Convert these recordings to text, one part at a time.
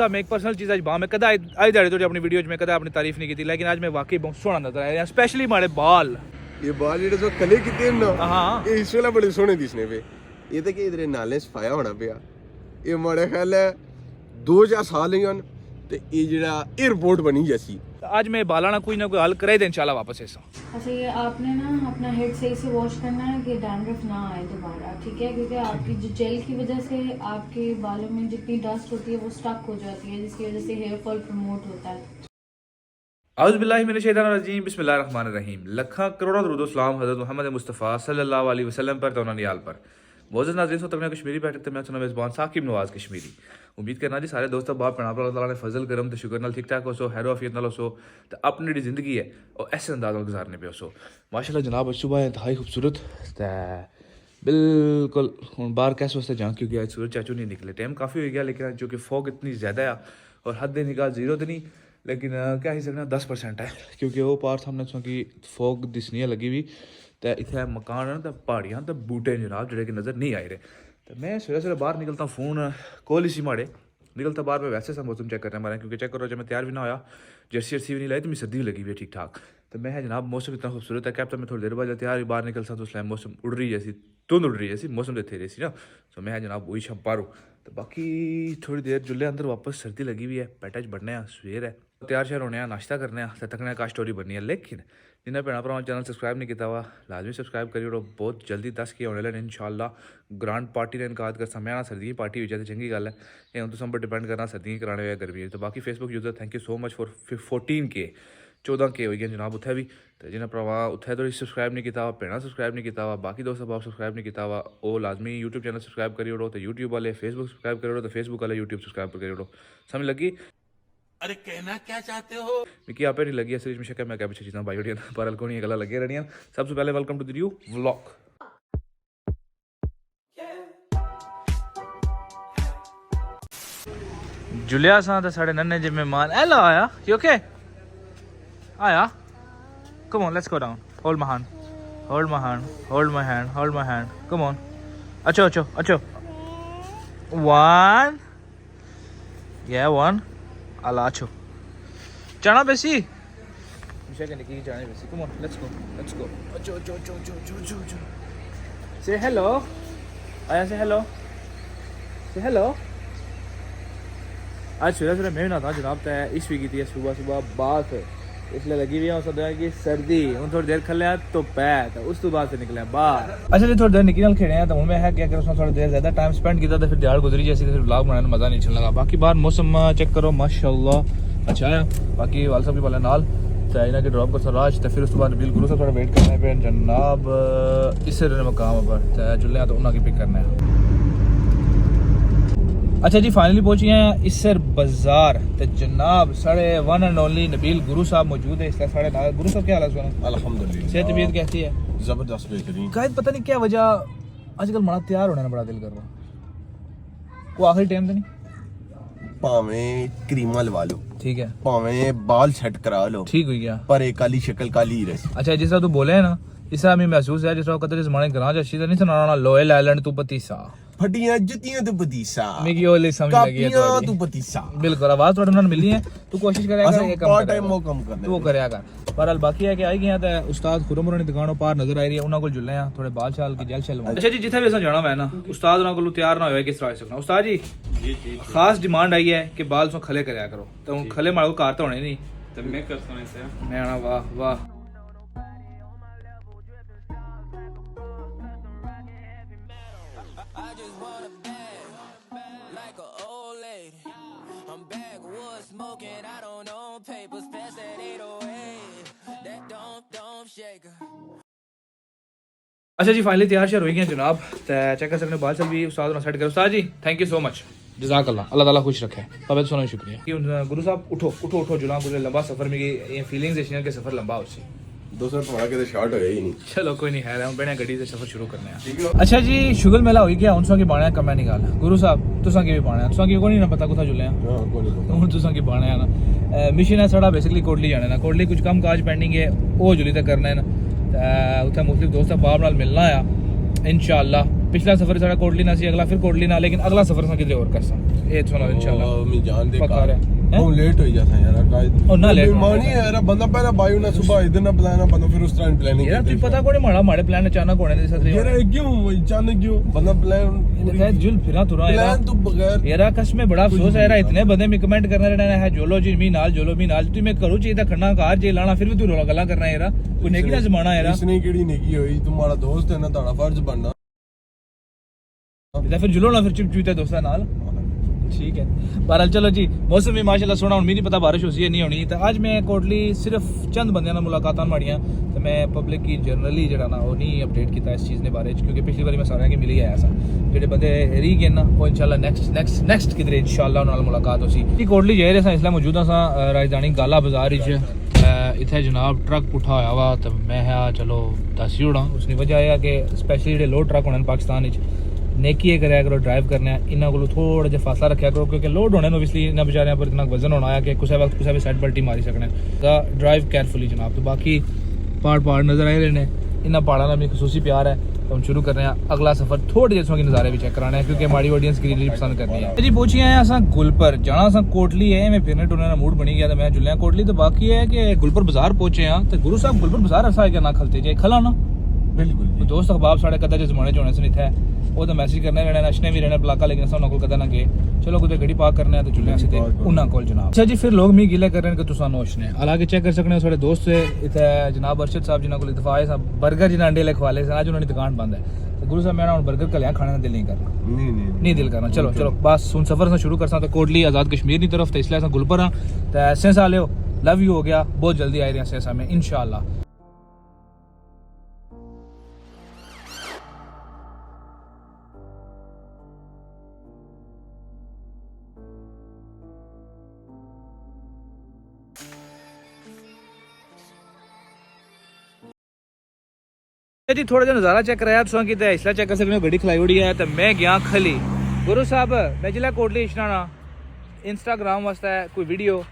मैं एक पर्सनल चीज़ आज मैं कदा आई दाड़ी तो अपनी वीडियो में कदा अपनी तारीफ नहीं की, लेकिन आज मैं वाकई बहुत सोहना नजर आया, स्पेशली हमारे बाल। ये बाल जो कले किते ना हाँ ये इस वेले बड़े सोहने दिसने पे। ये तो कि इधर नाले सफाया होना पिया। ये मारे ख्याल है 2000 साल ही हन ते ये जेड़ा एयरपोर्ट बनी जैसी। आज मैं बालाना कोई ना कोई हल कराई दे इंशाल्लाह वापस ऐसा। अच्छा ये आपने ना अपना हेड सही से वॉश करना है कि डैंड्रफ ना आए दोबारा, ठीक है? क्योंकि आपकी जो जेल की वजह से आपके बालों में जितनी डस्ट होती है वो स्टक हो जाती है, जिसकी वजह से हेयर फॉल प्रमोट होता है। औज़ु बिल्लाहि मिनश शैतानिर रजीम, बिस्मिल्लाहिर रहमानिर रहीम। लखा करोड़ों दरूद व सलाम हज़रत मोहम्मद मुस्तफ़ा सल्लल्लाहु अलैहि वसल्लम पर तो उन्होंने आल पर। मोअज़्ज़ज़ नाज़रीन, सो तक कश्मीरी बैठक ते मैं सुना मेज़बान साकिब नवाज़ कश्मीरी। उम्मीद करना जी सारे दोस्तों बाप भैन अल्लाह ताला ने फजल करम ते शुक्र नाल ठीक ठाक हो सो, हैरो आफियत नाल हो सो ते अपनी जेह्ड़ी ज़िंदगी है और ऐसे अंदाज़ नाल गुजारने पे हो सो। माशाअल्लाह जनाब अज सुबह इंतहाई खूबसूरत ते बिल्कुल हुण बाहर कैसे वास्ते जां क्योंकि आज सूरज चाचू नहीं निकले, टाइम काफ़ी हो गया, लेकिन चूँकि फॉग इतनी ज़्यादा है और हद निगाह 0 तो नहीं, लेकिन क्या ही सकना 10% है क्योंकि वो पार सामने की फॉग दिसनी लगी हुई तो इतने मकान है तो पहाड़ियाँ तो बूटे जनाब जोड़े कि नज़र नहीं आए रहे। तो मैं सवेरे सवेरे बाहर निकलता हूँ, फ़ोन कॉल ही सी माड़े निकलता बाहर, मैं वैसे सा मौसम चेक करने मारा क्योंकि चेक करो जब मैं तैयार भी ना होया, जर्सी भी नहीं लाई तो मेरी सर्दी भी लगी हुई है ठीक ठाक। तो मैं है जनाब मौसम इतना खूबसूरत है, क्या तो मैं थोड़ी देर बाद तैयार बाहर निकलता तो उसमें मौसम उड़ रही जैसी धुंध उड़ रही जैसी मौसम तो थे रही ना। तो मैं है जनाब वही शम पारूँ तो बाकी थोड़ी देर जुल्ले अंदर वापस सर्दी लगी हुई है, पैटा च बढ़ने सवेर है, तैयार श्यार होने नाश्ता करने तकने का स्टोरी बननी है। लेकिन जिन्हें भैन भरा चैनल सब्सक्राइब नहीं किया हुआ लाजमी सब्सक्राइब करिए, बहुत जल्दी 10 के होने लगे इंशाल्लाह। ग्रांड पार्टी ने इनका कर समय आना सर्दी पार्टी हो जाए चंगी गल है, ये हम तुम पर डिपेंड करना सर्दी कराने या गर्मी। तो बाकी Facebook user thank you so much for 14K 14K हो गए जनाब उत्थे भी। तो जिन्हें भरावा उत्थे तो सब्सक्राइब नहीं किया हुआ, भैन सब्सक्राइब नहीं किया हुआ, बाकी दोस्त बाप सब्सक्राइब नहीं किया हुआ वो लाजमी यूट्यूब चैनल सब्सक्राइब करिए तो यूट्यूब वाले फेसबुक सब्सक्राइब करिए तो फेसबुक वाले यूट्यूब सब्सक्राइब करिए। समझ लगी? अरे कहना क्या चाहते हो? मिकी आप नहीं लगी सीरीज में शक है मैं क्या पीछे चीज़ा भाई होड़ी पर अलकोनी गला लगे रहनी। सबसे पहले welcome to the new vlog. जुलिया सा तो साढ़े नन्हे जे मेहमान हेलो आया यू ओके आया come on let's go down hold my hand hold my hand hold my hand hold my hand come on अच्छो अच्छो अच्छो 1 या 1 अला अच्छो जाना बेसी मुझे कहने की जाने बेसी कम ऑन लेट्स गो अच्छो अच्छो अच्छो अच्छो अच्छो अच्छो से हेलो आया से हेलो आज सुबह सुबह मैं ना था जनाब तय इस भी की थी सुबह सुबह बात इसलिए लगी हुई है सोचा कि सर्दी हूँ थोड़ी देर खले तो पैर तो उस तो बाद से निकले बाहर। अच्छा जी थोड़ी देर निकल खेड़े हैं तो मैं है कि अगर उसमें थोड़ी देर ज़्यादा टाइम स्पेंड किया तो फिर दिहाड़ गुजरी जैसी तो फिर ब्लॉग बनाने में मज़ा नहीं चलने लगा। बाकी बाहर मौसम चेक करो माशाल्लाह अच्छा है। बाकी वाल साहब भी वाले नाल तो इन्हें के ड्रॉप कर राज तो फिर उस बाद बिल्कुल से थोड़ा वेट करने पे जनाब इस मकाम पर तो जुल्ले तो उन्होंने पिक करना है। अच्छा जी फाइनली पहुंची हैं इसर बाजार तो जनाब साढ़े वन एंड ओनली नबील गुरु साहब मौजूद है इस तरह साढ़े नाल। गुरु साहब क्या हाल है? सुना अल्हम्दुलिल्लाह सेहत तबीयत कैसी है? जबरदस्त बेहतरीन। शायद पता नहीं क्या वजह आजकल बड़ा तैयार होने में बड़ा दिल कर रहा को आखिरी टाइम तो नहीं भावें क्रीमा लवा लो ठीक है भावें बाल सेट करा लो ठीक हुई गया पर एक काली शक्ल काली ही रही। अच्छा जिस तरह तू बोले है ना इस तरह हमें महसूस है जिस तरह कदर जमाने ग्रां जशी तो नहीं सुनाना लोयल आइलैंड तू पतीसा फटियां जुतियां तू पतीसा मेरी ओले समझ लगी है कापियां तू पतीसा। बिल्कुल आवाज थोड़े नाल मिली है तू कोशिश करेगा ये पार्ट कम टाइम वो कम करने तू करेगा कर पर बाकी है कि आई गया तो उस्ताद खुरम की दुकानों पार नजर आ रही है उन्होंने को जुल्ले हैं थोड़े बाल शाल की जेल शैल। अच्छा जी जिथे भी असा जाना मैं ना उस्ताद उन्होंने को तैयार ना होए किस तरह सकना उस्ताद जी खास डिमांड आई है कि बाल सो खले करया करो तो खले मारो कार तो होने नहीं तो मैं करता हूँ ऐसे। मैं आना वाह वाह अच्छा जी फाइनली तैयार शेयर हो गए जनाब तो चेक कर सकते बाल सब भी उस्ताद ने सेट करो। उस्ताद जी थैंक यू सो मच जज़ाकल्लाह अल्लाह ताला खुश रखे तबे सोना शुक्रिया कि गुरु साहब उठो उठो उठो जुलाम गुजरे लंबा सफर में ये फीलिंग्स है कि सफर लंबा हो सी दूसरा तुम्हारा के शॉर्ट होया ही नहीं। चलो कोई नहीं है हम बने गड्डी से सफर शुरू करने हैं। अच्छा जी शुगल मेला हो गया उनसा की बाणा कम निकाल गुरु साहब तुसा की भी बाणा तुसा की को नहीं ना पता कुथा जुले हूं तुसा की बाणा है ना मिशन है साड़ा बेसिकली कोटली जाना ना कोटली कुछ कम काज पेंडिंग है वो जुली तक करना है ना उत्थे मुख्तलिफ दोस्त बाप नाल मिलना है इंशाअल्लाह पिछला सफर सारा कोटली ना सी अगला फिर कोटली ना लेकिन अगला सफर सा किधरे और करसा ये सुना इंशाल्लाह मैं जान दे पक्का रहा हम लेट हो जाता है यार और ना लेट मानी है यार बंदा पहले बायू ना सुबह इधर ना प्लान बंदा फिर उस तरह प्लानिंग यार तुझे पता कोनी माड़े प्लान अचानक होने दे सकते यार क्यों अचानक क्यों बंदा प्लान जुल फिरा तुरा प्लान तो बगैर यार कस में बड़ा अफसोस है यार इतने बंदे में कमेंट करने रहना है जोलो जी मी नाल तू मैं करू चाहिए खन्ना कार जे लाना फिर भी तू रोला गला करना है यार कोई नेकी ना जमाना है यार इसने केड़ी नेकी होई तुम्हारा दोस्त है ना ताड़ा फर्ज बनना फिर जुलो ना फिर चुप चुपते दोस्तां नाल ठीक है बहरहाल चलो जी मौसम भी माशाल्लाह सोना हुन नहीं पता बारिश होसी है नहीं होनी तो आज मैं कोटली सिर्फ चंद बंदियां नाल मुलाकातां माड़ियां तो मैं पब्लिक की जनरली जेड़ा ना वो नहीं अपडेट किया इस चीज़ ने बारे क्योंकि पिछली बारी मैं सारे के मिल ही आया सा जेडे बंदे री गए ना वो इंशाल्लाह नेक्स्ट किधरे इंशाल्लाह उनाल मुलाकात होसी जी कोटली जाए रहे इसलिए मौजूदा सा राजधानी गाला बाजार इत्थे जनाब ट्रक पुट्ठा होया वा तो मैं चलो दस ही उड़ा उसकी वजह है कि स्पैशली जेडे लोड ट्रक होने पाकिस्तान नेकी कराया करो ड्राइव करने इन्हों को थोड़ा जिहा फासला रखा करो क्योंकि लोड होने ओबियसली इन्होंने बेचारियों पर इतना वजन होना है कि किसी वक्त किसी भी साइड पलटी मारी सकने ड्राइव केयरफुली जनाब तो बाकी पहाड़ नज़र आए रहे हैं इन्होंने पहाड़ों का भी खसूसी प्यार है तो हम शुरू कर रहे हैं अगला सफर थोड़े जैसों के नज़ारे भी चेक कराना है क्योंकि हमारी ऑडियंस ग्रीनरी पसंद करनी है जी पहुंची हैं असा गुलपर जाना असा कोटली है मैं फिरने टुरने का मूड बनी गया तो मैं जुलिया कोटली तो बाकी है कि गुलपर बाजार पहुंचे हैं तो गुरु साहब गुलपर बाजार ऐसा है कि ना खलते जाए खला ना बिल्कुल दोस्त अखबाब साढ़े कदा जिस जमाने च होने से इत्थै वो तो मैसेज करने रहने नशने भी रहने पलाका लेकिन अस उन्होंने कदा ना गए चलो कुछ गड्डी पार्क करने तो चुले सीधे उन्होंने कोल जनाब अच्छा जी फिर लोग मी गिले कर रहे हैं कि तुसा नोशने हालांकि चेक कर सकने साढ़े दोस्त इत्थै जनाब अरशद साहब जिन्होंने को दफा है बर्गर जिन्हें अंडे ले खवाले अज उन्होंने दुकान बंद है तो गुरु साहब मैं बर्गर कलिया खाने का दिल नहीं करना नहीं दिल करना चलो बस सुन सफर से शुरू कर सकते कोटली आज़ाद कश्मीर की तरफ तो इसलिए गुलपर हाँ तो सेंसा लियो लव यू हो गया बहुत जल्दी आए रहे हैं सेंसा में इंशाल्लाह जी थोड़ा जिहा नज़ारा चेक कराया तुसां कि इसलिए चेक कर सकते हो गड्डी खलाई उड़ी है तो मैं गया खली गुरु साहब मैं जिला कोटली इच्छना इंस्टाग्राम वास्ते कोई वीडियो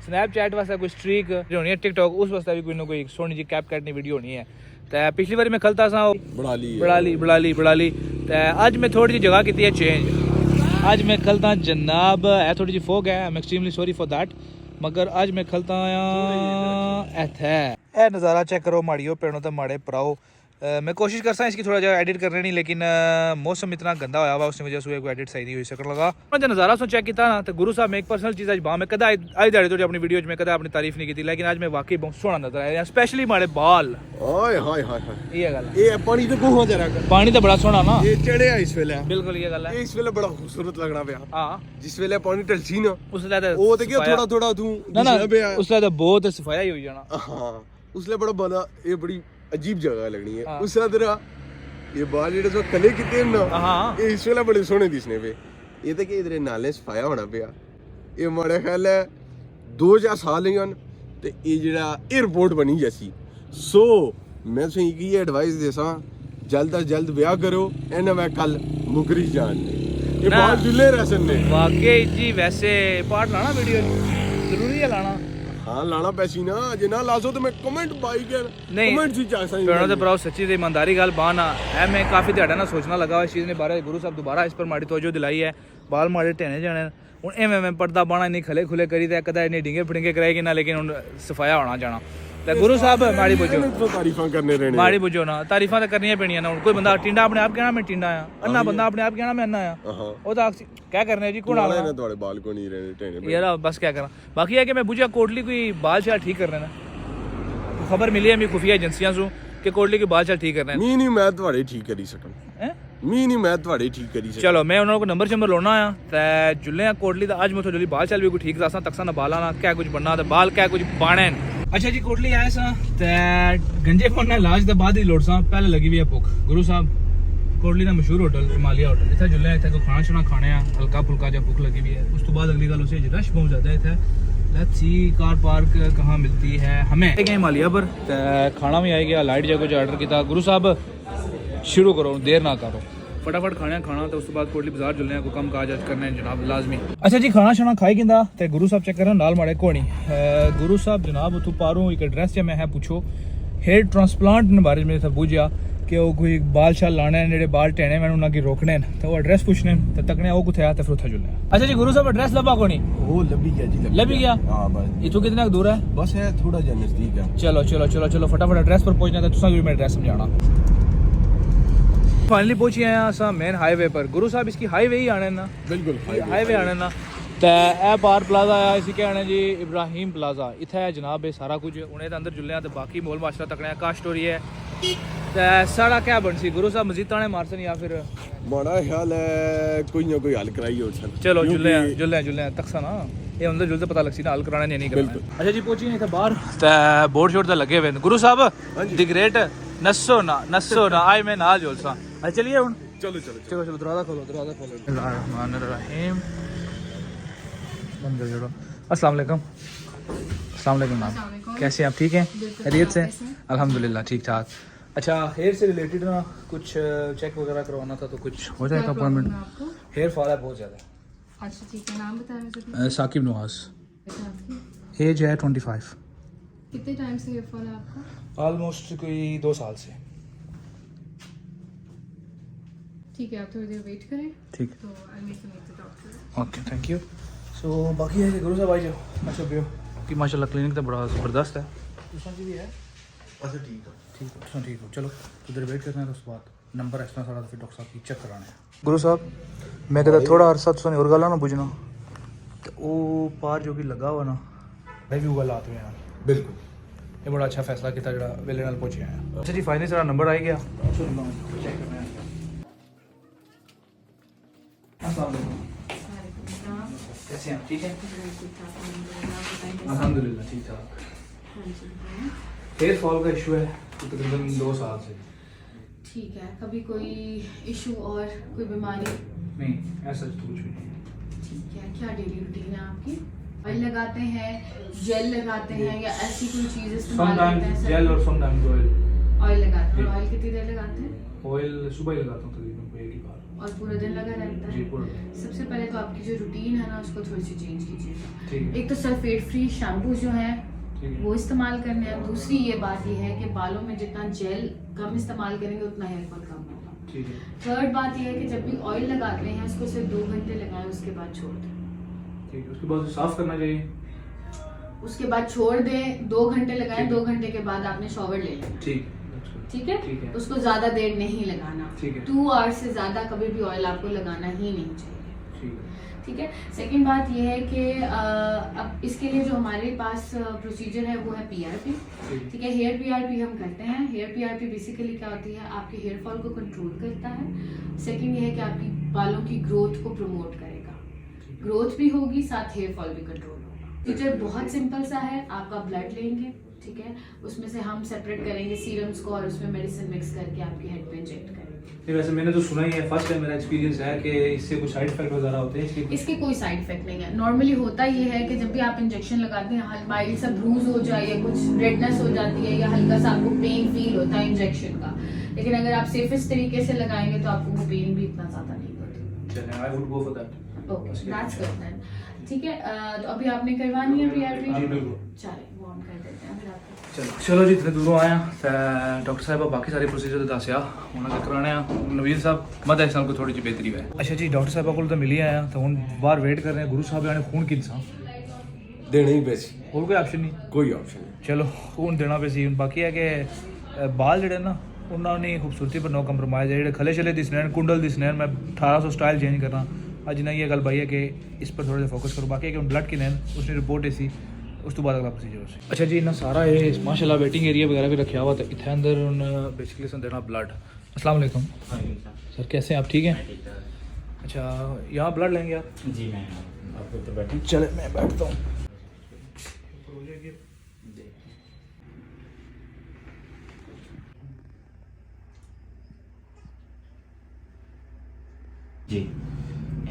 स्नैपचैट वास्ते कोई स्ट्रीक जो होनी है टिकटॉक उस वास्ते भी कोई ना कोई सोनी जी कैप कटनी वीडियो होनी है तो पिछली बारी मैं खलता सा बड़ा ली तो अज मैं थोड़ी जी जगह की है चेंज अज मैं खलता जनाब है थोड़ी जी फोग है I am extremely sorry for that मगर अज मैं खलता इत्थे ए नज़ारा चेक करो माड़ियो पेड़ों तो माड़े पराओ मैं कोशिश करता इसकी थोड़ा जगह एडिट करने नहीं लेकिन मौसम इतना गंदा होया हुआ उसकी वजह से कोई एडिट सही नहीं हुई सकने लगा मैं जब नज़ारा सो चेक किया ना तो गुरु साहब मैं एक पर्सनल चीज़ आज बाह मैं कदा आई दाड़ी थोड़ी अपनी वीडियो में कदा अपनी तारीफ नहीं की लेकिन आज मैं वाकई बहुत सोहना नजर आया स्पेशली माड़े बाल ये गल ये पानी तो कहां जा रहा पानी तो बड़ा सोहना ना ये चढ़िया इस वेले बिल्कुल ये गल है इस वेले बड़ा खूबसूरत लगना पिया हां जिस वेले पानी ढलसी ना उसले तो वो तो क्या थोड़ा तू ना उसले तो बहुत सफाया ही हो जाना हां उसले बड़ा बड़ा ये बड़ी अजीब जगह लगनी है उस तरह ये बाल जेडे जो कले किते ना हां ये इस वेले बड़े सोहने दिसने पे ये तो कि इधर नाले सफाया होना पिया ये माड़े ख्याल है 2000 साल ही हन ते ये जेड़ा एयरपोर्ट बनी जैसी सो मैं तुसें की एडवाइस देसा जल्द अज जल्द ब्याह करो एना मैं कल मुकरी जान ये बाल जुले रहसन ने वाकई जी वैसे पार्ट लाना वीडियो जरूरी है लाना हाँ लाना पैसी ना जे ना लासो तो मैं कमेंट पाई कर नहीं कमेंट सी चाह सही पेड़ों ते भराओ सच्ची ते ईमानदारी गल बाना है मैं काफी ध्याड़ा ना सोचना लगा इस चीज़ ने बारे गुरु साहब दोबारा इस पर माड़ी तवज्जो दिलाई है बाल माड़े टेने जाने हूँ एवं पर्दा बाना इन्नी खले खुले करी ते कदा इन्नी डिंगे फिड़िंगे कराएगी ना लेकिन हूँ सफाया होना जाना तो गुरु साहब माड़ी बुझो तारीफां करने रहने माड़ी बुझो ना तारीफां तो करनियां पेनियां ना कोई बंदा टिंडा अपने आप कहना मैं टिंडा आ अन्ना बंदा अपने आप कहना मैं अन्ना आ वो तो क्या करने जी कौन आ रहा है थोड़े बाल को नहीं रहने टेने यार बस क्या करना बाकी है कि मैं बुझा कोटली कोई बाल शाल ठीक कर रहे ना खबर मिली है मेरी खुफिया एजेंसियां से कि कोटली के बाल शाल ठीक कर रहे हैं नहीं मैं थोड़े ठीक करी सकन नहीं मैं थोड़े ठीक करी सकन चलो मैं उन्होंने को नंबर शंबर लोना आ ते जुले आ कोटली दा आज मैं तो जल्दी बाल चाल भी कोई ठीक दसा तकसा ना बाला ना क्या कुछ बनना ते बाल क्या कुछ बाणे अच्छा जी कोटली आए सा ते गंजे फोन इलाज दे बाद ही लोड सा पहले लगी हुई है भुख गुरु साहब कोटली का मशहूर होटल हिमालय होटल इतना जुले इतना कोई खाना शाना खाने हल्का फुल्का जब भुख लगी हुई है उस तो बाद अगली गल उसे रश बहुत ज़्यादा है इतना लेट्स सी कार पार्क कहाँ मिलती है हमें हिमालय पर खाना भी आएगा लाइट जगह कुछ ऑर्डर किया गुरु साहब शुरू करो देर ना करो फटाफट खाना तो उस बाद कोटली बाजार जुलने कोई कम काज करने जनाब लाजमी अच्छा जी खाना शाना खाई किंदा ते गुरु साहब चेक करो नाल माड़े कोनी गुरु साहब जनाब तू पारों एक एड्रेस जे मैं है पूछो हेयर ट्रांसप्लांट ने बारे में सब बुझिया कि वो कोई बाल शाल लाने जेडे बाल टेने मैंने उन्हें की रोकने तो वो एड्रेस पूछने तो तकने वो कुछ आया तो फिर उठा जुलने। अच्छा जी गुरु साहब एड्रेस लबा को नहीं? वो लभी गया जी, लभी गया? हाँ बस इथों कितना दूर है? बस है थोड़ा जा नजदीक है। चलो चलो चलो चलो फटाफट एड्रेस पर पहुंचना था, तुसा भी मैं एड्रेस समझाना। फाइनली पहुंची आए असां मेन हाईवे पर। गुरु साहब इसकी हाईवे ही आने ना? बिल्कुल हाईवे आने ना। तो ए बार प्लाजा आया इसी के आने जी इब्राहिम प्लाजा। इत्थे है जनाब ये सारा कुछ उन्हें तो अंदर जुलने तो बाकी मोल माशरा तकने का स्टोरी है। तो साड़ा क्या बन सी गुरु साहब मजीद ताने मारसन या फिर बड़ा ख्याल है कोई ना कोई हल कराई हो सन। चलो जुल्ले जुल्ले तकसा ना ये अंदर जुलते पता लगसी ना हल कराने नहीं करना। अच्छा जी पहुंची नहीं था बाहर तो बोर्ड शोर्ड तो लगे हुए गुरु साहब दी ग्रेट नसो ना आई मैं ना जोलसा। अच्छा चलिए हुन चलो दरवाजा खोलो बिस्मिल्लाहिर्रहमानिर्रहीम। बंद कर जोड़ो। अस्सलाम वालेकुम मैम, कैसे हैं आप? ठीक हैं, खैरियत से? अल्हम्दुलिल्लाह ठीक ठाक। अच्छा हेयर से रिलेटेड ना कुछ चेक वगैरह करवाना था तो कुछ हो जाएगा अपॉइंटमेंट? हेयर फॉल है बहुत ज़्यादा। अच्छा ठीक है, नाम बताएं। साकिब नवाज, आपकी एज है 25। कितने टाइम से हेयर फॉल है आपका? ऑलमोस्ट कोई 2 साल से। ठीक है, आप थोड़ी देर वेट करें ठीक तो I meet the doctor. Okay thank you. So बाकी है कि गुरु साहब आई जाओ। अच्छा बियो कि माशाल्लाह क्लिनिक तो बड़ा ज़बरदस्त है। तुसा जी भी है? अच्छा ठीक है ठीक हो चलो उधर वेट करना है तो उसके बाद नंबर एक्स्ट्रा सारा फिर डॉक्टर साहब की चेक कराना है। गुरु साहब मैं कहता थोड़ा अरसा तुसा और गल ना बुझना तो वो पार जो कि लगा हुआ ना मैं भी गल आते हैं बिल्कुल ये बड़ा अच्छा फैसला किया जो वेले नाल पहुंचे हैं। अच्छा जी फाइनली सारा नंबर आ गया। चेक करना है। अस्सलाम वालेकुम, कैसे हैं? ठीक है अल्हम्दुलिल्लाह ठीक ठाक। हेयर फॉल का इशू है तकरीबन 2 साल से। ठीक है, कभी कोई इशू और कोई बीमारी? नहीं ऐसा तो कुछ भी नहीं। ठीक है, क्या डेली रूटीन है आपकी? ऑयल लगाते हैं, जेल लगाते हैं या ऐसी कोई चीज़ इस्तेमाल करते हैं? समटाइम्स जेल और समटाइम्स ऑयल। ऑयल लगाते हैं। ऑयल कितनी देर लगाते हैं? ऑयल सुबह ही लगाता हूँ तकरीबन कोई एक ही बार। और पूरा दिन लगा रहता जी है? पूरा। सबसे पहले तो आपकी जो रूटीन है ना उसको थोड़ी सी चेंज कीजिएगा। ठीक है एक तो सल्फेट फ्री शैम्पू जो है ठीक है वो इस्तेमाल करने हैं। दूसरी ये बात ये है कि बालों में जितना जेल कम इस्तेमाल करेंगे उतना हेयर फॉल कम होगा। ठीक है थर्ड बात ये है कि जब भी ऑयल लगाते हैं उसको सिर्फ 2 घंटे लगाएं, उसके बाद छोड़ दें। ठीक है उसके बाद साफ करना चाहिए। उसके बाद छोड़ दें, 2 घंटे लगाएं, 2 घंटे के बाद आपने शॉवर ले लेना। ठीक ठीक है, ठीक है। उसको ज्यादा देर नहीं लगाना। ठीक है 2 आवर्स से ज्यादा कभी भी ऑयल आपको लगाना ही नहीं चाहिए। ठीक है ठीक है। सेकंड बात ये है कि अब इसके लिए जो हमारे पास प्रोसीजर है वो है पीआरपी। ठीक है, हेयर पीआरपी हम करते हैं। हेयर पीआरपी बेसिकली क्या होती है, आपके हेयर फॉल को कंट्रोल करता है। सेकंड ये है कि आपकी बालों की ग्रोथ को प्रमोट करेगा, ग्रोथ भी होगी साथ हेयर फॉल भी कंट्रोल होगा। प्रोसीजर बहुत सिंपल सा है, आपका ब्लड लेंगे, ठीक है, उसमें से हम सेपरेट करेंगे सीरम्स को और उसमें मेडिसिन मिक्स करके आपके हेड पे इंजेक्ट करेंगे। नहीं वैसे मैंने तो सुना ही है, फर्स्ट टाइम मेरा एक्सपीरियंस है कि इससे कुछ साइड इफेक्ट वगैरह होते हैं इसके कोई साइड इफेक्ट नहीं है। नॉर्मली होता ये है कि जब भी आप इंजेक्शन लगाते हैं माइल्ड सा ब्रूज हो जाए या कुछ रेडनेस हो जाती है या हल्का सा आपको पेन फील होता है इंजेक्शन का, लेकिन अगर आप सेफेस्ट तरीके से लगाएंगे तो आपको वो पेन भी इतना ज्यादा नहीं होती। चलें I would go for that. Okay that's good then. ठीक है, तो अभी आपने करवानी है पीआरपी? जी बिल्कुल। चलिए वो हम कर देते हैं फिर आपको। चलो जी इतने दूरों आया तो डॉक्टर साहब बाकी सारे प्रोसीजर दसिया उन्होंने कराने नवीर साहब मत इस को थोड़ी जी बेहतरी है। अच्छा जी डॉक्टर साहब को तो मिली आया तो हम बाहर वेट कर रहे हैं। गुरु साहब आने खून किन सा देने ही पैसे और कोई ऑप्शन नहीं? कोई ऑप्शन नहीं। चलो खून देना पे सी। बाकी है कि बाल जड़े ना उन्होंने खूबसूरती पर नो कंप्रोमाइज़ है। जो खले छले दिसने कुंडल दिसने मैं 1800 स्टाइल चेंज करना अज ना ये गल भाई है कि इस पर थोड़ा सा फोकस करो। बाकी है कि ब्लड की नैन उसने रिपोर्ट ऐसी उस तो बाद अगला प्रोसीजर उसे। अच्छा जी इन्ना सारा ये माशाल्लाह वेटिंग एरिया वगैरह भी रखा हुआ था इतने अंदर बेसिकली सन देना ब्लड। अस्सलाम वालेकुम सर, कैसे हैं आप? ठीक हैं। अच्छा यहाँ ब्लड लेंगे आप? जी मैं आपको तो बैठे। चले मैं बैठता हूँ। जी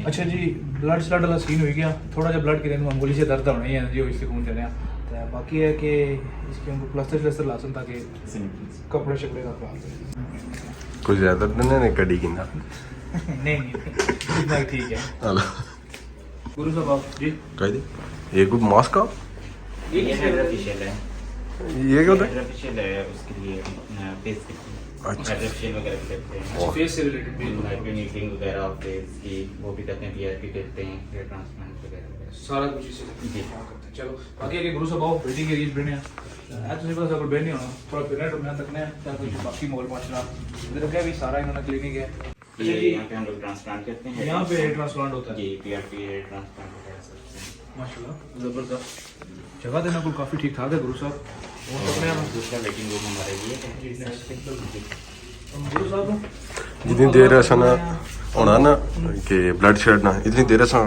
अच्छा जी ब्लड स्लड वाला सीन हो गया थोड़ा जहा ब्लड की रेन मामूली से दर्द होना ही है जी इससे खून चले तो बाकी है कि इसके हमको प्लास्टर श्लस्टर लासन ताकि कपड़े शपड़े का ख्याल कुछ ज़्यादा तो नहीं कड़ी की ना नहीं इतना ठीक है। हेलो गुरु साहब आप जी कह दे ये कोई मास्क का ये मेरा फेशियल है। ये क्या होता है? आर्टिफिशियल है उसके लिए फेस अच्छा। आर्टिफिशियल वगैरह भी करते हैं, फेस से रिलेटेड भी लाइटनिंग वगैरह फेस की वो भी करते हैं, PRP करते हैं, हेयर ट्रांसप्लांट वगैरह। सारा कुछ इसी से जी। करते हैं। चलो बाकी आगे गुरु साहब आओ बेटी के रीच बने तुझे पता कोई बेन नहीं होना थोड़ा फिरना डुबना तक ने क्या कोई बाकी मोल पहुंचना इधर क्या भी सारा इन्होंने क्लिनिक है। ये यहाँ पे हम लोग ट्रांसप्लांट करते हैं, यहाँ पे हेयर ट्रांसप्लांट होता है जी, PRP हेयर ट्रांसप्लांट वगैरह सब करते हैं। माशाल्लाह जबरदस्त जगह देना कुल काफी ठीक ठाक है गुरु साहब और अपने यहाँ दूसरा वेटिंग रूम हमारे लिए है। गुरु साहब जितनी देर असा ना होना ना कि ब्लड शेड ना इतनी देर असा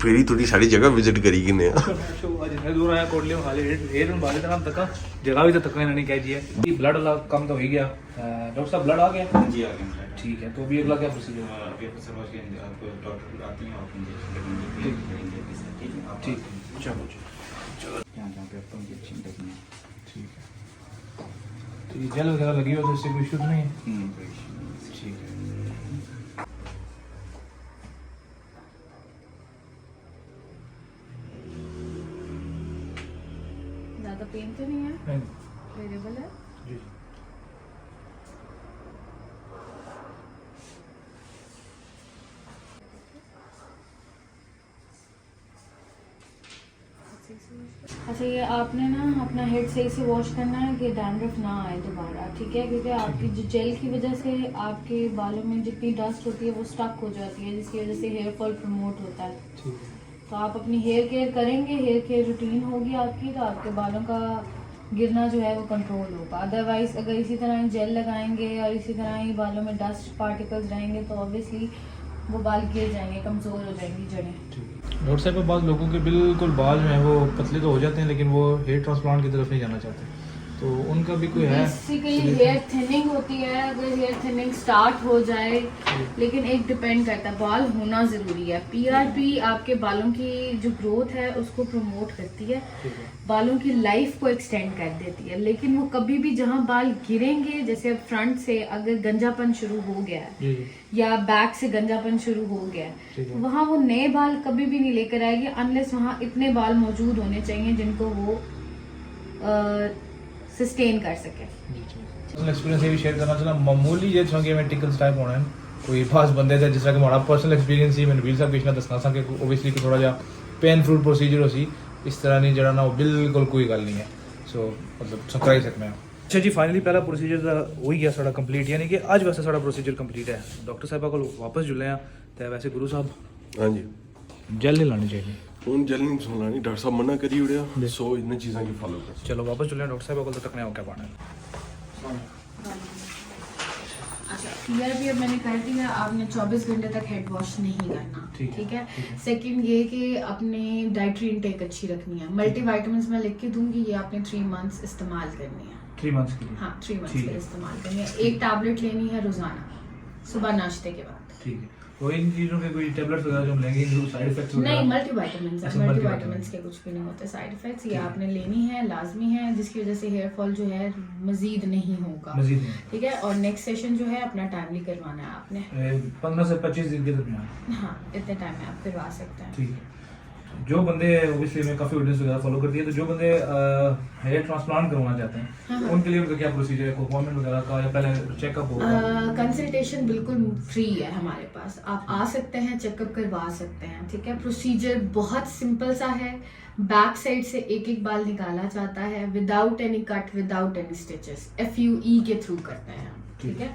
फिर थोड़ी सारी जगह विजिट करी किन्ने जितने दूर आया कोटले में खाली हेयर में बाले नाम तक जगह भी तो तक इन्होंने कह दी है ब्लड कम तो हो ही गया डॉक्टर साहब ब्लड आ गया जी आ गया। ठीक है तो अभी अगला क्या प्रोसीजर है पेपर से वॉश करेंगे, आपको डॉक्टर आती हैं, आप इंजेक्शन लगेंगे, करेंगे, ठीक है आप ठीक चलो यहाँ जहाँ पे आपको इंजेक्शन लगेंगे। ठीक है तो ये जेल वगैरह लगी हो तो इससे कोई इशू तो नहीं है कोई issue नहीं। ठीक है ज़्यादा पेन तो नहीं है, नहीं वेरिएबल है। जी अच्छा ये आपने ना अपना हेड सही से वॉश करना है कि डैंड्रफ ना आए दोबारा, ठीक है? क्योंकि आपकी जो जेल की वजह से आपके बालों में जितनी डस्ट होती है वो स्टक हो जाती है, जिसकी वजह से हेयर फॉल प्रमोट होता है। ठीक है तो आप अपनी हेयर केयर करेंगे, हेयर केयर रूटीन होगी आपकी, तो आपके बालों का गिरना जो है वो कंट्रोल होगा। अदरवाइज अगर इसी तरह जेल लगाएंगे और इसी तरह ही बालों में डस्ट पार्टिकल्स रहेंगे तो ऑब्वियसली वो बाल गिर जाएंगे, कमज़ोर हो जाएंगी जड़ें। डॉक्टर साहब बाद लोगों के बिल्कुल बाल जो हैं वो पतले तो हो जाते हैं लेकिन वो हेयर ट्रांसप्लांट की तरफ नहीं जाना चाहते तो उनका भी कोई है बेसिकली हेयर थिनिंग होती है, अगर हेयर थिनिंग स्टार्ट हो जाए, लेकिन एक डिपेंड करता है, बाल होना ज़रूरी है। PRP आपके बालों की जो ग्रोथ है उसको प्रमोट करती है, बालों की लाइफ को एक्सटेंड कर देती है, लेकिन वो कभी भी जहाँ बाल गिरेंगे, जैसे अब फ्रंट से अगर गंजापन शुरू हो गया है या बैक से गंजापन शुरू हो गया है तो वहाँ वो नए बाल कभी भी नहीं लेकर आएगी अनलेस वहाँ इतने बाल मौजूद होने चाहिए जिनको वो सस्टेन कर सके। पर्सनल एक्सपीरियंस ये भी शेयर करना चाहना मामूली जे चंगे में टिकल्स टाइप होना है कोई खास बंदे थे जिस तरह कि हमारा पर्सनल एक्सपीरियंस ही मैंने वीर साहब पिछला दसना सा कि ओबियसली कि थोड़ा जा पेनफुल प्रोसीजर हो सी इस तरह नहीं जरा ना वो बिल्कुल कोई गल नहीं है सो मतलब सकराई सकते हैं। अच्छा जी फाइनली पहला प्रोसीजर हो ही गया साड़ा कंप्लीट यानी कि आज वैसे साड़ा प्रोसीजर कंप्लीट है डॉक्टर साहब को वापस जुले हैं तो वैसे गुरु साहब हाँ जी जेल नहीं लानी चाहिए हूँ जल नहीं सुनना नहीं डॉक्टर साहब मना करी उड़िया सो इन चीज़ों की फॉलो कर चलो वापस जुले डॉक्टर साहब को तो तकने क्या पाना है। अच्छा PRP अब मैंने कर दिया, आपने 24 घंटे तक हेड वॉश नहीं करना, ठीक है? सेकंड ये कि अपने डाइटरी इनटेक अच्छी रखनी है, मल्टीविटामिन्स मैं लिख के दूंगी, ये आपने 3 मंथ्स इस्तेमाल करनी है। 3 मंथ्स के लिए हाँ 3 मंथ्स के लिए इस्तेमाल करनी है। एक टैबलेट लेनी है रोजाना सुबह नाश्ते के बाद। ठीक है तो इन चीज़ों के कोई टेबलेट्स वगैरह जो हम लेंगे इनके साइड इफेक्ट्स नहीं, मल्टीविटामिन्स अच्छा, मल्टीविटामिन्स के कुछ भी नहीं होते साइड इफेक्ट्स, ये आपने लेनी है, लाजमी है, जिसकी वजह से हेयर फॉल जो है मजीद नहीं होगा, मजीद नहीं ठीक है? और नेक्स्ट सेशन जो है अपना टाइमली करवाना है आपने, 15 से 25 दिन के दरमियान। हाँ इतने टाइम में आप करवा सकते हैं। ठीक है जो बंदे ओबियसली मैं काफ़ी ऑडियंस वगैरह फॉलो करती है तो जो बंदे हेयर ट्रांसप्लांट करवाना चाहते हैं उनके लिए उनका क्या प्रोसीजर है, अपॉइंटमेंट वगैरह का या पहले चेकअप होगा? कंसल्टेशन बिल्कुल फ्री है हमारे पास, आप आ सकते हैं, चेकअप करवा सकते हैं, ठीक है? प्रोसीजर बहुत सिंपल सा है, बैक साइड से एक एक बाल निकाला जाता है without any cut, without any stitches, FUE के थ्रू करते हैं, ठीक है?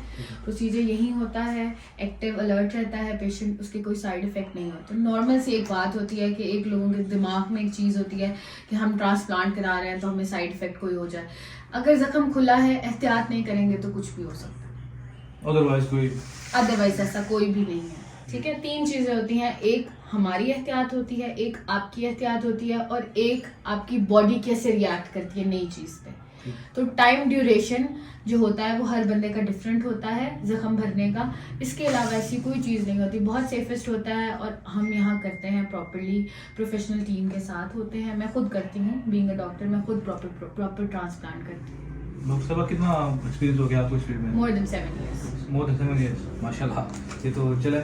प्रोसीजर यही होता है, एक्टिव अलर्ट रहता है पेशेंट, उसके कोई साइड इफेक्ट नहीं होते। नॉर्मल सी एक बात होती है कि एक लोगों के दिमाग में एक चीज़ होती है कि हम ट्रांसप्लांट करा रहे हैं तो हमें साइड इफेक्ट कोई हो जाए, अगर जख्म खुला है एहतियात नहीं करेंगे तो कुछ भी हो सकता है, अदरवाइज ऐसा कोई भी नहीं है, ठीक है? 3 चीज़ें होती हैं, एक हमारी एहतियात होती है, एक आपकी एहतियात होती है और एक आपकी बॉडी कैसे रिएक्ट करती है नई चीज़ पे। तो टाइम ड्यूरेशन जो होता है वो हर बंदे का डिफरेंट होता है जख्म भरने का, इसके अलावा ऐसी कोई चीज़ नहीं होती, बहुत सेफेस्ट होता है और हम यहाँ करते हैं प्रॉपरली, प्रोफेशनल टीम के साथ होते हैं, मैं खुद करती हूँ, बीइंग अ डॉक्टर मैं खुद प्रॉपर ट्रांसप्लांट करती हूँ। डॉक्टर साहब कितना एक्सपीरियंस हो गया आपको इस फील्ड में? More than 7 years। More than 7 years माशाल्लाह। ये तो चले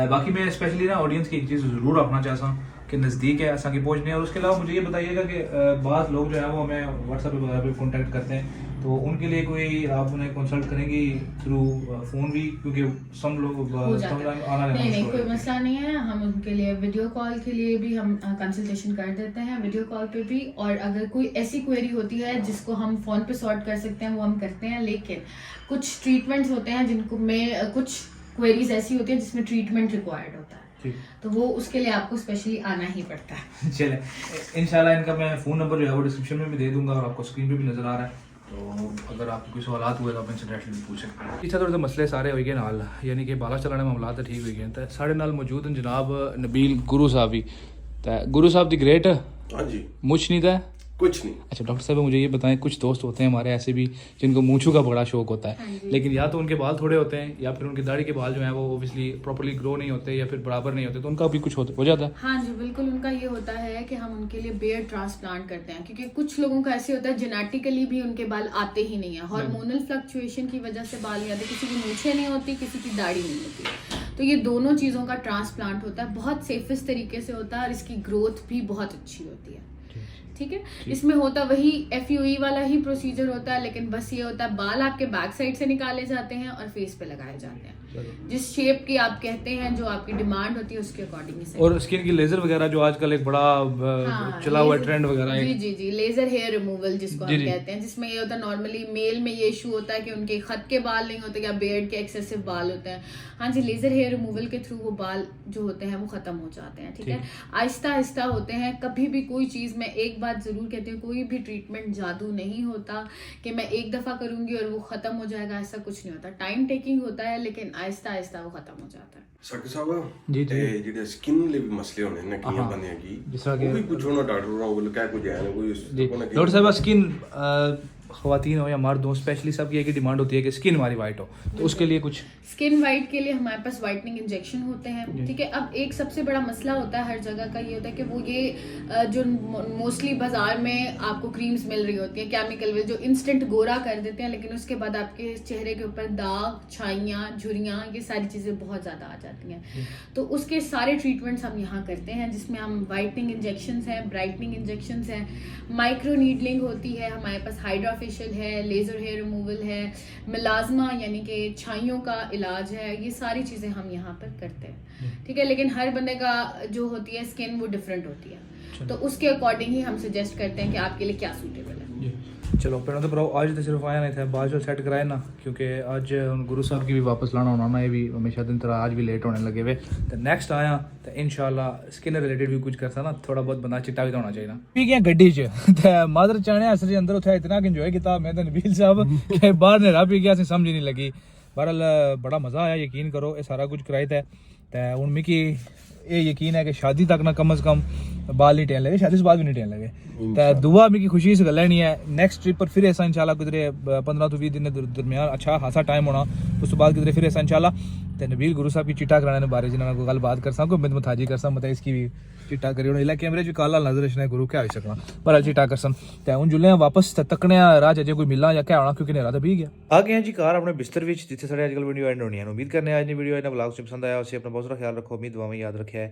बाकी मैं स्पेशली ना ऑडियंस की एक चीज़ ज़रूर रखना चाहता हूँ के नज़दीक है असां की पहुँचने। और उसके अलावा मुझे ये बताइएगा कि बाज़ लोग जो है वो हमें व्हाट्सएप वगैरह पे कॉन्टैक्ट करते हैं, तो उनके लिए कोई आप उन्हें कंसल्ट करेंगी थ्रू फ़ोन भी, क्योंकि सम लोग हो जाता है। आना नहीं जाना कोई मसला नहीं है, हम उनके लिए वीडियो कॉल के लिए भी हम कंसल्टेशन कर देते हैं, वीडियो कॉल पे भी। और अगर कोई ऐसी क्वेरी होती है जिसको हम फ़ोन पे सॉर्ट कर सकते हैं वो हम करते हैं, लेकिन कुछ ट्रीटमेंट्स होते हैं जिनको में कुछ क्वेरीज ऐसी होती है जिसमें ट्रीटमेंट रिक्वायर्ड होता है, तो वो उसके लिए आपको स्पेशली आना ही पड़ता है। चले इंशाल्लाह इनका मैं फ़ोन नंबर जो है वो डिस्क्रिप्शन में भी दे दूंगा और आपको स्क्रीन पे भी नज़र आ रहा है, तो अगर आपको कोई सवाल हुए तो आप इनसे डायरेक्टली भी पूछ सकते हैं। इस थोड़े मसले सारे हो गए नाल, यानी कि बाला चलाने मामला तो ठीक हो गए। तो साढ़े नाल मौजूद हैं जनाब नबील गुरु साहब भी, तो गुरु साहब दी ग्रेट हाँ जी, मुछ नहीं था कुछ नहीं। अच्छा डॉक्टर साहब मुझे ये बताएं, कुछ दोस्त होते हैं हमारे ऐसे भी जिनको मूंछों का बड़ा शौक होता है, लेकिन या तो उनके बाल थोड़े होते हैं या फिर उनकी दाढ़ी के बाल जो हैं वो ओबियसली प्रॉपर्ली ग्रो नहीं होते या फिर बराबर नहीं होते, तो उनका भी कुछ हो जाता है। हाँ जी बिल्कुल, उनका ये होता है कि हम उनके लिए बियर्ड ट्रांसप्लांट करते हैं, क्योंकि कुछ लोगों का ऐसे होता है जेनेटिकली भी उनके बाल आते ही नहीं है, हार्मोनल फ्लक्चुएशन की वजह से बाल नहीं आते, किसी की मूछें नहीं होती, किसी की दाढ़ी नहीं होती। तो ये दोनों चीज़ों का ट्रांसप्लांट होता है, बहुत सेफेस्ट तरीके से होता है और इसकी ग्रोथ भी बहुत अच्छी होती है। ठीक है, इसमें होता वही FUE वाला ही प्रोसीजर होता है, लेकिन बस ये होता है बाल आपके बैक साइड से निकाले जाते हैं और फेस पे लगाए जाते हैं, जिस शेप की आप कहते हैं, जो आपकी डिमांड होती है उसके अकॉर्डिंग। और स्किन की लेजर वगैरह जो आजकल एक बड़ा चला हुआ ट्रेंड वगैरह है। जी लेजर हेयर रिमूवल जिसको हम कहते हैं, जिसमें ये होता है नॉर्मली मेल में ये इशू होता है कि उनके खत के बाल नहीं होते या बियर्ड के एक्सेसिव बाल होते हैं। हाँ जी, लेजर हेयर रिमूवल के थ्रू वो बाल जो होते हैं वो खत्म हो जाते हैं। ठीक है, आहिस्ता आहिस्ता होते हैं। कभी भी कोई चीज़, मैं एक बात जरूर कहती हूँ, कोई भी ट्रीटमेंट जादू नहीं होता कि मैं एक दफ़ा करूंगी और वो खत्म हो जाएगा, ऐसा कुछ नहीं होता। टाइम टेकिंग होता है, लेकिन आहिस्ता आहिस्ता वो खत्म हो जाता है। सक साहब जी ते जेडे स्किन ले भी मसले होने ना कियां बंदे की, जिस तरह वो भी पूछो ना डॉक्टर को, बोले क्या कुछ है ना कोई डॉक्टर साहब स्किन ख़वातीन हो या मर्द हो, स्पेशली सबकी एक ही डिमांड होती है कि स्किन हमारी वाइट हो, तो उसके लिए कुछ स्किन वाइट के लिए हमारे पास वाइटनिंग इंजेक्शन होते हैं। ठीक है, अब एक सबसे बड़ा मसला होता है हर जगह का, ये होता है कि वो ये जो मोस्टली बाजार में आपको क्रीम्स मिल रही होती हैं केमिकल जो इंस्टेंट गोरा कर देते हैं, लेकिन उसके बाद आपके चेहरे के ऊपर दाग, छाइयाँ, झुर्रियाँ, ये सारी चीज़ें बहुत ज़्यादा आ जाती हैं। तो उसके सारे ट्रीटमेंट्स हम यहाँ करते हैं, जिसमें हम वाइटनिंग इंजेक्शंस हैं, ब्राइटनिंग इंजेक्शंस हैं, माइक्रो नीडलिंग होती है, हमारे पास हाइड्रा फेशियल है, लेजर हेयर रिमूवल है, मिलाजमा यानी कि छाइयों का इलाज है, ये सारी चीज़ें हम यहाँ पर करते हैं। ठीक है, लेकिन हर बंदे का जो होती है स्किन वो डिफरेंट होती है, तो उसके अकॉर्डिंग ही हम सजेस्ट करते हैं कि आपके लिए क्या सूटेबल है। चलो पहले तो ब्रो आज तो सिर्फ आया नहीं था, बाद जो सेट कराए ना, क्योंकि आज गुरु साहब की भी वापस लाना होना ना, ये भी हमेशा दिन तरह आज भी लेट होने लगे हुए, तो नेक्स्ट आया तो इंशाल्लाह स्किन रिलेटेड भी कुछ करता ना, थोड़ा बहुत बंदा चिट्टा भी तो होना चाहिए ना। पी गया गड्डी च मादर चाने असर के अंदर उठा इतना इंजॉय किया मैं तो नबील साहब के बाहर नेरा पी गया, समझ ही नहीं लगी। बहरहाल बड़ा मज़ा आया, यकीन करो ये सारा कुछ कराया था, तो हूँ मिगी ये यकीन है कि शादी तक ना कम अज़ कम बाल नहीं टेन लगे, शादी से बाद भी नहीं टेन लगे, तो दुआ मिगी खुशी से गल नहीं है। नेक्स्ट ट्रिप पर फिर ऐसा इंशाल्लाह किधरे 15 तो 20 दिन के दरमियान अच्छा खासा टाइम होना, उस बाद किधरे फिर ऐसा इंशाल्लाह तो नबील गुरु साहब की चिट्टा कराने बारे जिन्होंने कोई गल बात कर सकूँ, मैं मथाजी कर सकूँ, मतलब इसकी भी चिट्टा करी होना कैमरे च काला नजर रचना गुरु क्या हो सकना, पर चिट्टा कर सन तो हूँ जुले वापस तकने राज अजे कोई मिलना या क्या होना, क्योंकि नेरा तो भी गया आ गए जी कार अपने बिस्तर में, जिथे साढ़े अजकल वीडियो एंड होनी है। उम्मीद करने आज वीडियो इन्हें ब्लॉग से पसंद आया, उसे अपना बहुत सारा ख्याल रखो, उम्मीद दुआ में याद रखा है।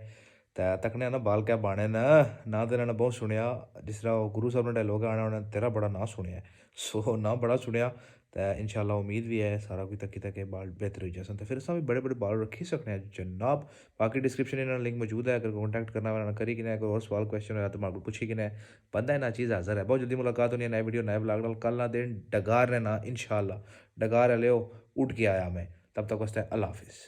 तो तकने ना बाल क्या बाने ना तो इन्होंने बहुत सुनिया, जिस तरह गुरु साहब ने डायलॉग आना उन्हें तेरा बड़ा ना सुनिया, सो ना बड़ा सुनिया, तो इंशाल्लाह उम्मीद भी है सारा कुछ तक तक बाल बेहतर हो जाए, तो फिर अस भी बड़े बड़े बाल रखी सकते हैं जनाब। बाकी डिस्क्रिप्शन इन्होंने लिंक मौजूद है, अगर कॉन्टैक्ट करना वाला करी कि कोई और सवाल क्वेश्चन हो तो मैं पूछी कि बंदा है ना चीज़ हाजिर है। बहुत जल्दी मुलाकात होनी है, नए वीडियो नए ब्लॉग कल ना दिन डगार ने ना इंशाल्लाह डगार ले उठ के आया मैं, तब तक वास्ते अल्लाह हाफिज़।